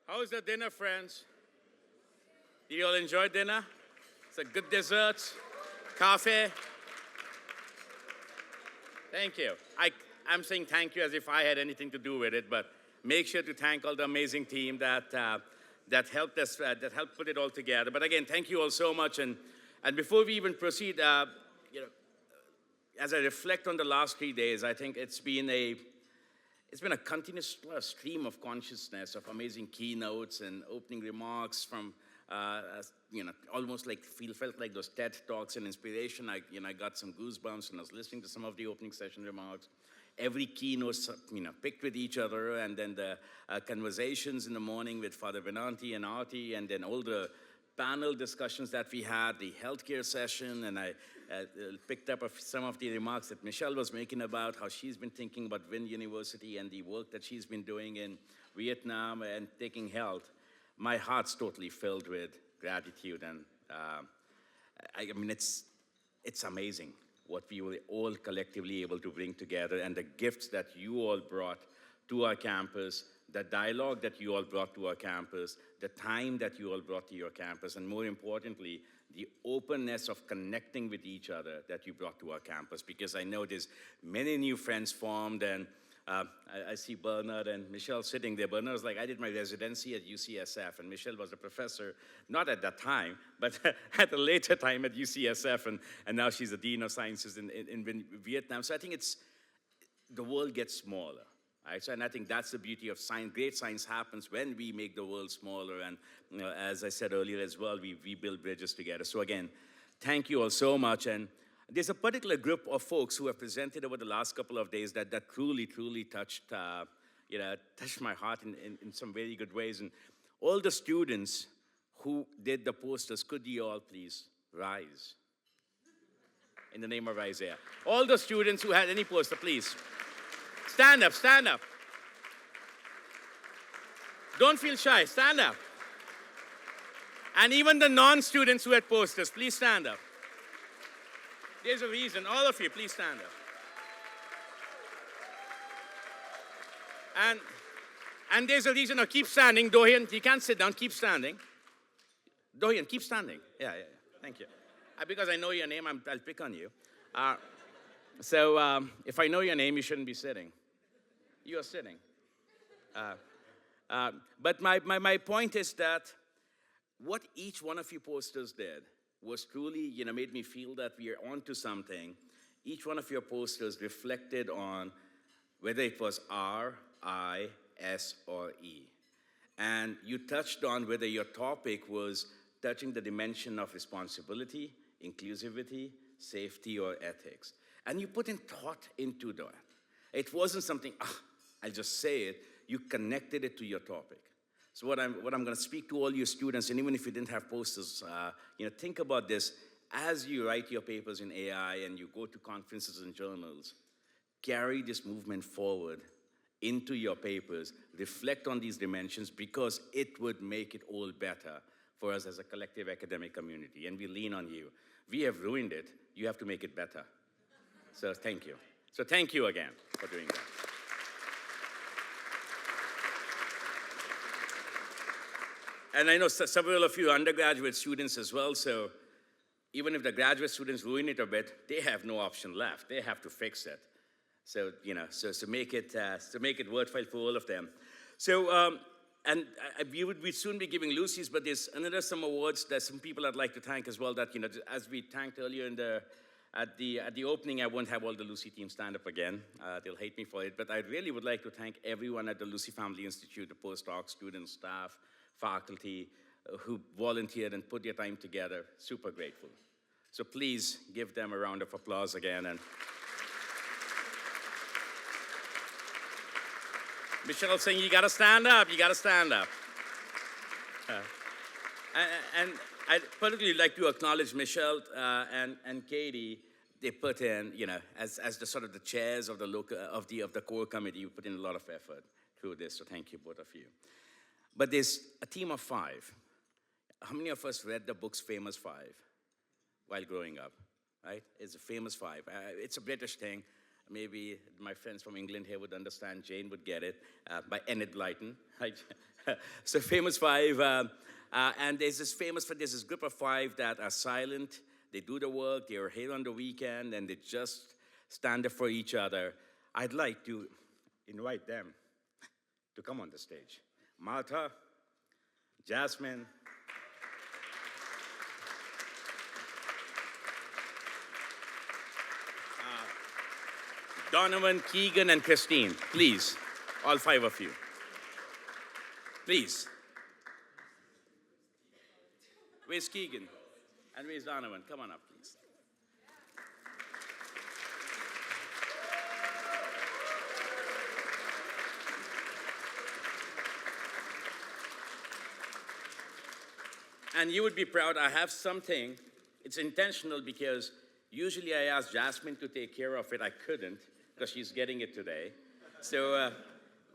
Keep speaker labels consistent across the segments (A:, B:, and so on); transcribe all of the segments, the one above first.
A: How was the dinner, friends? Did you all enjoy dinner? It's a good dessert, coffee. Thank you. I'm saying thank you as if I had anything to do with it, but make sure to thank all the amazing team that helped us, that helped put it all together. But again, thank you all so much. And before we even proceed, as I reflect on the last 3 days, I think it's been a continuous stream of consciousness, of amazing keynotes and opening remarks from, almost like felt like those TED Talks and inspiration. I got some goosebumps when I was listening to some of the opening session remarks. Every keynote, picked with each other, and then the conversations in the morning with Father Venanti and Arti, and then all the panel discussions that we had, the healthcare session, and I picked up some of the remarks that Michelle was making about how she's been thinking about WIN University and the work that she's been doing in Vietnam and taking health. My heart's totally filled with gratitude, and it's amazing what we were all collectively able to bring together, and the gifts that you all brought to our campus, the dialogue that you all brought to our campus, the time that you all brought to your campus, and more importantly, the openness of connecting with each other that you brought to our campus, because I know there's many new friends formed, and I see Bernard and Michelle sitting there. Bernard was like, I did my residency at UCSF, and Michelle was a professor, not at that time, but at a later time at UCSF, and now she's the Dean of Sciences in Vietnam. So I think the world gets smaller. Right? So, and I think that's the beauty of science. Great science happens when we make the world smaller. And as I said earlier as well, we build bridges together. So again, thank you all so much. And there's a particular group of folks who have presented over the last couple of days that truly, truly touched my heart in some very good ways. And all the students who did the posters, could you all please rise? In the name of Isaiah. All the students who had any poster, please. Stand up, stand up. Don't feel shy, stand up. And even the non-students who had posters, please stand up. There's a reason, all of you, please stand up. And there's a reason, keep standing. Dohian, you can't sit down, keep standing. Dohian, keep standing. Yeah, thank you. Because I know your name, I'll pick on you. So if I know your name, you shouldn't be sitting. You are sitting. But my point is that what each one of you posters did was truly, made me feel that we are onto something. Each one of your posters reflected on whether it was R, I, S, or E. And you touched on whether your topic was touching the dimension of responsibility, inclusivity, safety, or ethics. And you put in thought into that. It wasn't something, I'll just say it. You connected it to your topic. So what I'm going to speak to all your students, and even if you didn't have posters, think about this. As you write your papers in AI and you go to conferences and journals, carry this movement forward into your papers. Reflect on these dimensions, because it would make it all better for us as a collective academic community. And we lean on you. We have ruined it. You have to make it better. So thank you. So thank you again for doing that. And I know several of you are undergraduate students as well, so even if the graduate students ruin it a bit, they have no option left. They have to fix it. So, so make it worthwhile for all of them. So, we'd soon be giving Lucy's, but there's some awards that some people I'd like to thank as well that, as we thanked earlier at the opening, I won't have all the Lucy team stand up again. They'll hate me for it, but I really would like to thank everyone at the Lucy Family Institute, the postdocs, students, staff, faculty, who volunteered and put their time together. Super grateful. So please give them a round of applause again. And Michelle saying, you gotta stand up, you gotta stand up. And I'd particularly like to acknowledge Michelle and Katie. They put in, as the sort of the chairs of the core committee, you put in a lot of effort through this. So thank you, both of you. But there's a team of 5. How many of us read the books Famous 5 while growing up? Right? It's a Famous 5. It's a British thing. Maybe my friends from England here would understand. Jane would get it, by Enid Blyton. Right? So famous five, and there's this group of five that are silent. They do the work, they're here on the weekend, and they just stand up for each other. I'd like to invite them to come on the stage. Martha, Jasmine, Donovan, Keegan, and Christine, please, all five of you. Please. Where's Keegan? And where's Donovan? Come on up, please. And you would be proud, I have something. It's intentional because usually I ask Jasmine to take care of it. I couldn't because she's getting it today. So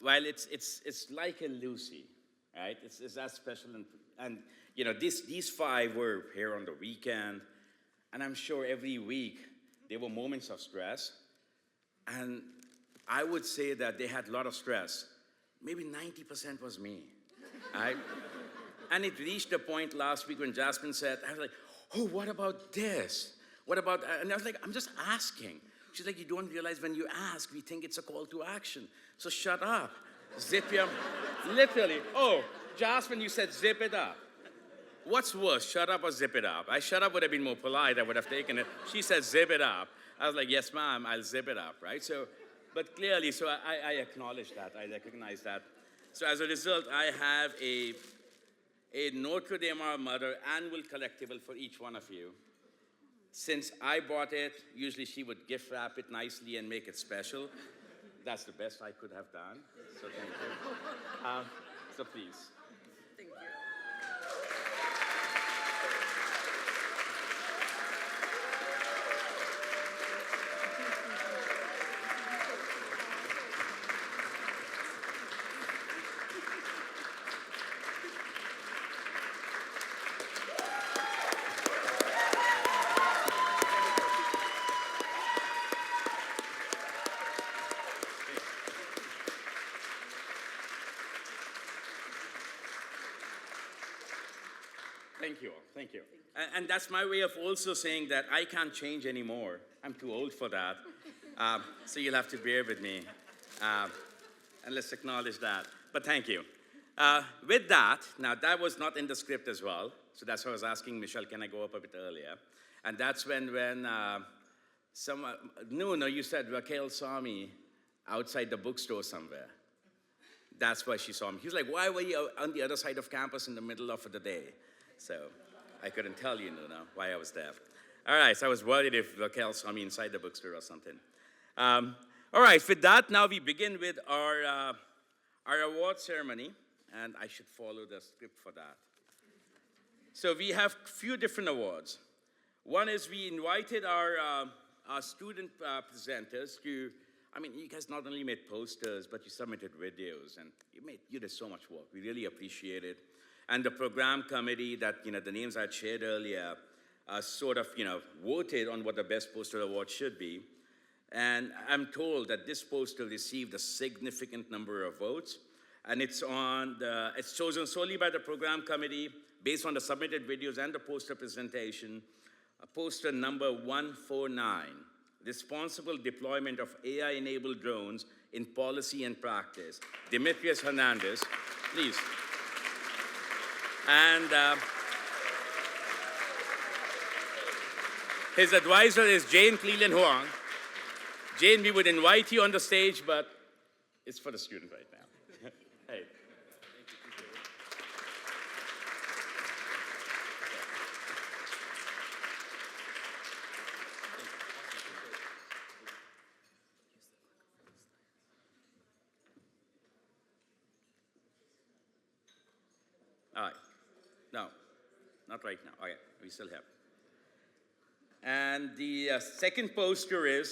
A: while it's like a Lucy, right? It's that special. And you know, these five were here on the weekend. And I'm sure every week there were moments of stress. And I would say that they had a lot of stress. Maybe 90% was me, right? And it reached a point last week when Jasmine said, I was like, oh, what about this? What about, and I was like, I'm just asking. She's like, you don't realize when you ask, we think it's a call to action. So shut up. Zip your, literally. Oh, Jasmine, you said zip it up. What's worse, shut up or zip it up? I shut up would have been more polite. I would have taken it. She said zip it up. I was like, yes, ma'am, I'll zip it up, right? So, but clearly, so I acknowledge that. I recognize that. So as a result, I have a Notre Dame Our Mother annual collectible for each one of you. Since I bought it, usually she would gift wrap it nicely and make it special. That's the best I could have done, so thank you. So please.
B: Thank you.
A: Thank you all, thank you. And that's my way of also saying that I can't change anymore. I'm too old for that. So you'll have to bear with me. And let's acknowledge that. But thank you. With that, now that was not in the script as well. So that's why I was asking Michelle, can I go up a bit earlier? And that's when someone, no, you said Raquel saw me outside the bookstore somewhere. That's why she saw me. He was like, why were you on the other side of campus in the middle of the day? So I couldn't tell you, why I was there. All right, so I was worried if Raquel saw me inside the bookstore or something. All right, with that, now we begin with our award ceremony, and I should follow the script for that. So we have a few different awards. One is we invited our student presenters to, you guys not only made posters, but you submitted videos, and you did so much work. We really appreciate it. And the program committee that, the names I shared earlier, sort of, voted on what the best poster award should be. And I'm told that this poster received a significant number of votes. And it's chosen solely by the program committee based on the submitted videos and the poster presentation. Poster number 149, Responsible Deployment of AI-Enabled Drones in Policy and Practice. Demetrius Hernandez, please. And his advisor is Jane Cleland Huang. Jane, we would invite you on the stage, but it's for the student right now. Hey. All right. No, not right now. Okay, we still have. And the second poster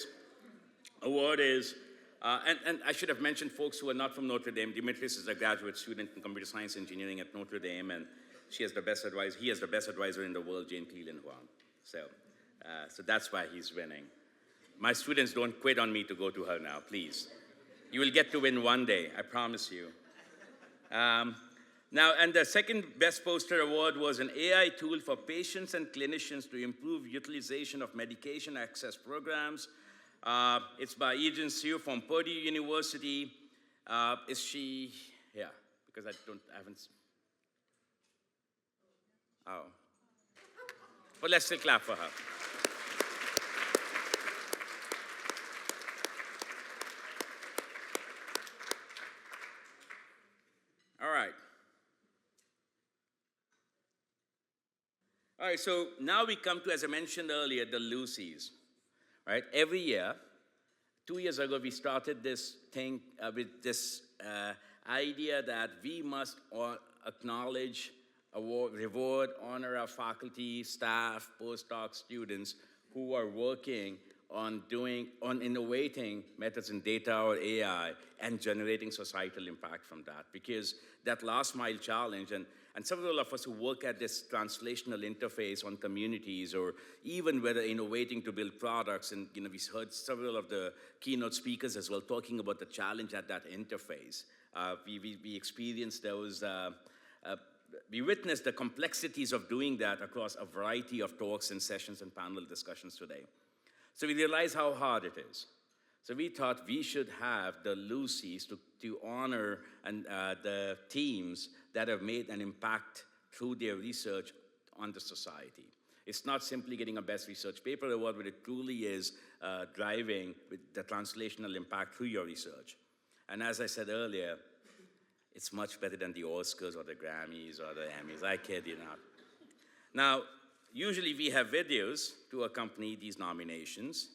A: award is, and I should have mentioned folks who are not from Notre Dame. Demetrius is a graduate student in computer science engineering at Notre Dame, and he has the best advisor in the world, Jane Cleland Huang. So that's why he's winning. My students don't quit on me to go to her now, please. You will get to win one day, I promise you. Now, and the second Best Poster Award was an AI tool for patients and clinicians to improve utilization of medication access programs. It's by Eden Siu from Purdue University. Is she here? Because I haven't. Oh. But let's still clap for her. All right. All right, so now we come to, as I mentioned earlier, the Lucy's, right? Every year, 2 years ago, we started this thing with this idea that we must acknowledge, award, reward, honor our faculty, staff, postdoc students who are working on innovating methods in data or AI and generating societal impact from that. Because that last mile challenge, and several of us who work at this translational interface on communities, or even whether innovating to build products, and we heard several of the keynote speakers as well talking about the challenge at that interface. We experienced those, we witnessed the complexities of doing that across a variety of talks and sessions and panel discussions today. So we realized how hard it is. So we thought we should have the Lucy's to honor the teams that have made an impact through their research on the society. It's not simply getting a Best Research Paper Award, but it truly is driving with the translational impact through your research. And as I said earlier, it's much better than the Oscars or the Grammys or the Emmys. I kid you not. Now, usually we have videos to accompany these nominations,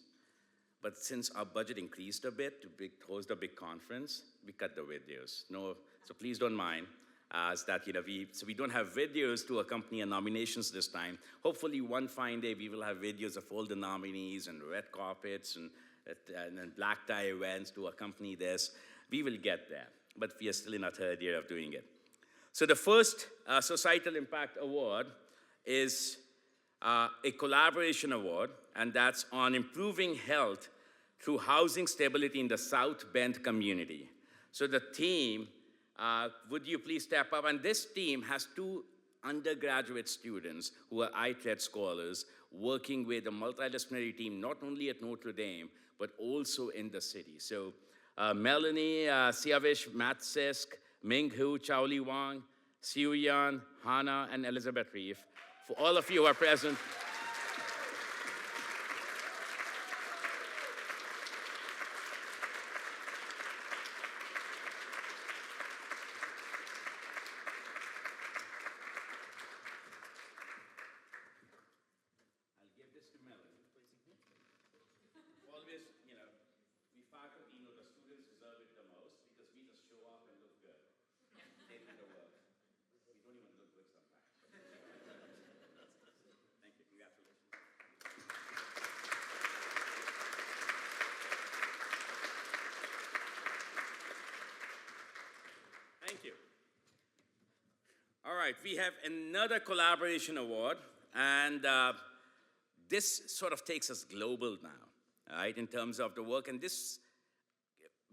A: but since our budget increased a bit to host a big conference, we cut the videos. No, so please don't mind. So we don't have videos to accompany our nominations this time. Hopefully one fine day we will have videos of all the nominees and red carpets and black tie events to accompany this. We will get there, but we are still in our third year of doing it. So the first Societal Impact Award is a collaboration award, and that's on improving health through housing stability in the South Bend community. So the team, would you please step up? And this team has 2 undergraduate students who are ITRED scholars working with a multidisciplinary team, not only at Notre Dame, but also in the city. So Melanie, Siavish Matsisk, Ming Hu, Chaoli Wang, Siu Yan, Hannah, and Elizabeth Reef. For all of you who are present, I'll give this to Melanie. Always, we faculty know the students deserve it the most because we just show up and look good. They do the work. We don't even look good sometimes. Thank you. Congratulations. Thank you. All right, we have another collaboration award, and this sort of takes us global now, right, in terms of the work. And this,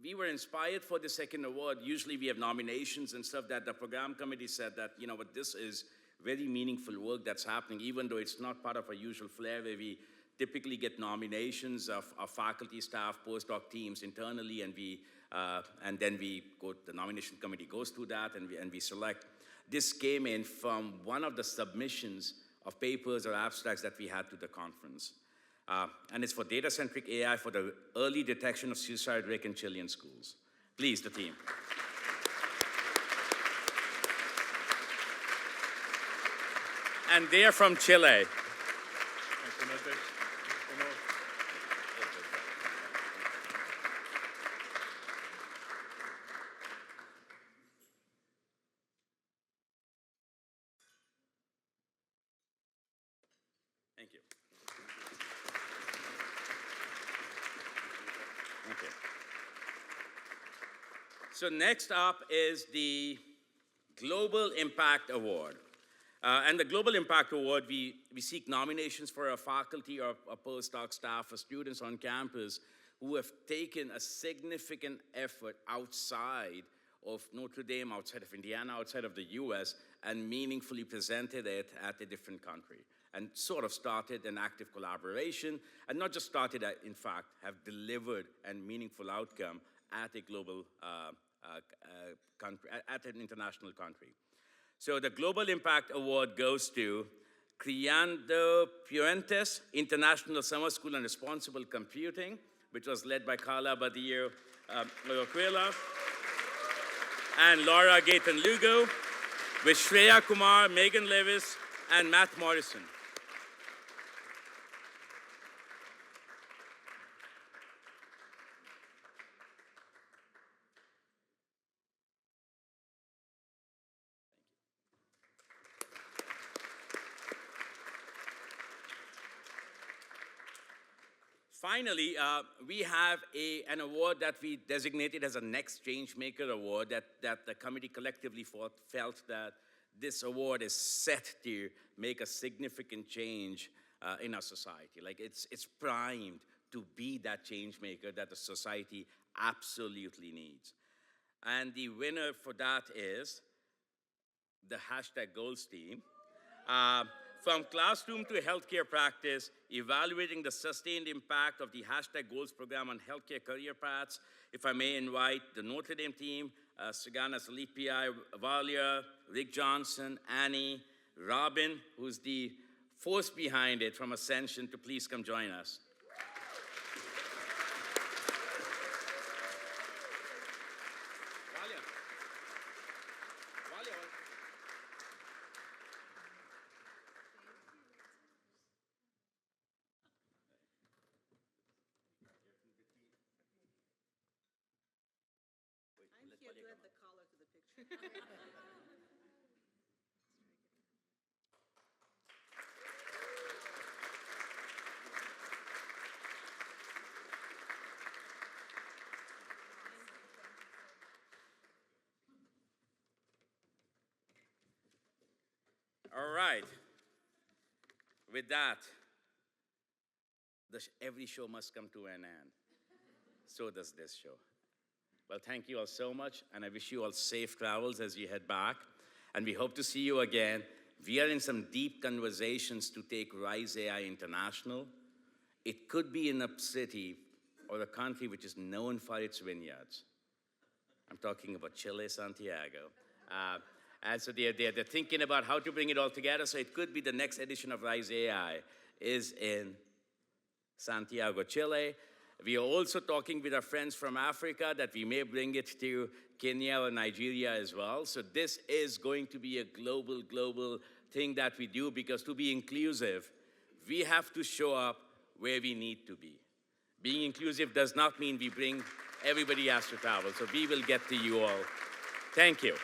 A: we were inspired for the second award. Usually we have nominations and stuff that the program committee said that, but this is very meaningful work that's happening, even though it's not part of our usual flair where we typically get nominations of faculty, staff, postdoc teams internally, and then the nomination committee goes through that and we select. This came in from one of the submissions of papers or abstracts that we had to the conference. And it's for data-centric AI for the early detection of suicide rate in Chilean schools. Please, the team. And they're from Chile. Thank you. Okay. So next up is the Global Impact Award. And the Global Impact Award, we seek nominations for our faculty or our postdoc staff or students on campus who have taken a significant effort outside of Notre Dame, outside of Indiana, outside of the US, and meaningfully presented it at a different country, and sort of started an active collaboration, and not just started, in fact, have delivered a meaningful outcome at a global country, at an international country. So the Global Impact Award goes to Creando Puentes International Summer School on Responsible Computing, which was led by Carla Badillo Loyoquila, and Laura Gaten Lugo, with Shreya Kumar, Megan Levis, and Matt Morrison. Finally, we have an award that we designated as a Next Changemaker Award that the committee collectively felt that this award is set to make a significant change in our society. Like it's primed to be that change maker that the society absolutely needs. And the winner for that is the #Goals team. From classroom to healthcare practice, evaluating the sustained impact of the #Goals program on healthcare career paths. If I may invite the Notre Dame team, Sagana Salipia, Valia, Rick Johnson, Annie, Robin, who's the force behind it from Ascension, to please come join us. All right. With that, every show must come to an end. So does this show. Well, thank you all so much, and I wish you all safe travels as you head back. And we hope to see you again. We are in some deep conversations to take R.I.S.E international. It could be in a city or a country which is known for its vineyards. I'm talking about Chile, Santiago. And so they're thinking about how to bring it all together. So it could be the next edition of R.I.S.E is in Santiago, Chile. We are also talking with our friends from Africa that we may bring it to Kenya or Nigeria as well. So this is going to be a global thing that we do, because to be inclusive, we have to show up where we need to be. Being inclusive does not mean we bring everybody has to travel. So we will get to you all. Thank you.